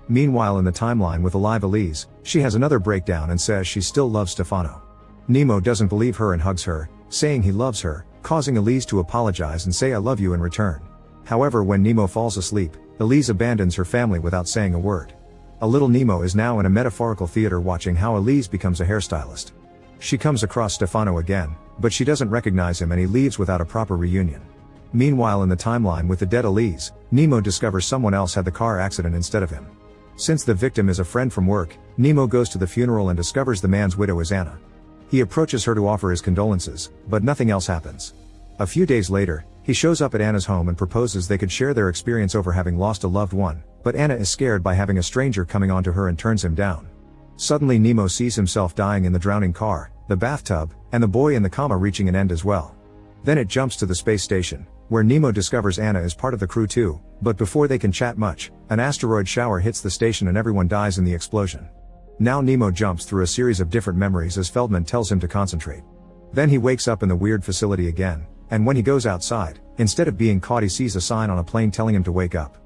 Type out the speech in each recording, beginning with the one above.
Meanwhile in the timeline with Alive Elise, she has another breakdown and says she still loves Stefano. Nemo doesn't believe her and hugs her, saying he loves her, causing Elise to apologize and say I love you in return. However, when Nemo falls asleep, Elise abandons her family without saying a word. A little Nemo is now in a metaphorical theater watching how Elise becomes a hairstylist. She comes across Stefano again, but she doesn't recognize him and he leaves without a proper reunion. Meanwhile in the timeline with the dead Elise, Nemo discovers someone else had the car accident instead of him. Since the victim is a friend from work, Nemo goes to the funeral and discovers the man's widow is Anna. He approaches her to offer his condolences, but nothing else happens. A few days later, he shows up at Anna's home and proposes they could share their experience over having lost a loved one, but Anna is scared by having a stranger coming onto her and turns him down. Suddenly Nemo sees himself dying in the drowning car, the bathtub, and the boy in the coma reaching an end as well. Then it jumps to the space station, where Nemo discovers Anna is part of the crew too, but before they can chat much, an asteroid shower hits the station and everyone dies in the explosion. Now Nemo jumps through a series of different memories as Feldman tells him to concentrate. Then he wakes up in the weird facility again, and when he goes outside, instead of being caught he sees a sign on a plane telling him to wake up.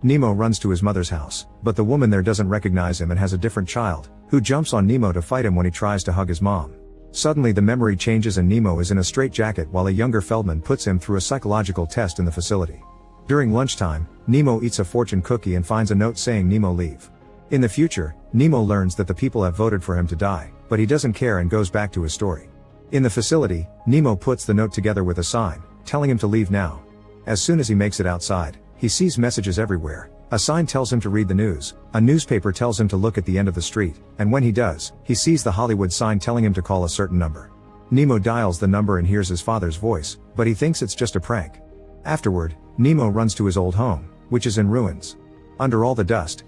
Nemo runs to his mother's house, but the woman there doesn't recognize him and has a different child, who jumps on Nemo to fight him when he tries to hug his mom. Suddenly the memory changes and Nemo is in a straitjacket while a younger Feldman puts him through a psychological test in the facility. During lunchtime, Nemo eats a fortune cookie and finds a note saying Nemo leave. In the future, Nemo learns that the people have voted for him to die, but he doesn't care and goes back to his story. In the facility, Nemo puts the note together with a sign, telling him to leave now. As soon as he makes it outside, he sees messages everywhere. A sign tells him to read the news, a newspaper tells him to look at the end of the street, and when he does, he sees the Hollywood sign telling him to call a certain number. Nemo dials the number and hears his father's voice, but he thinks it's just a prank. Afterward, Nemo runs to his old home, which is in ruins. Under all the dust,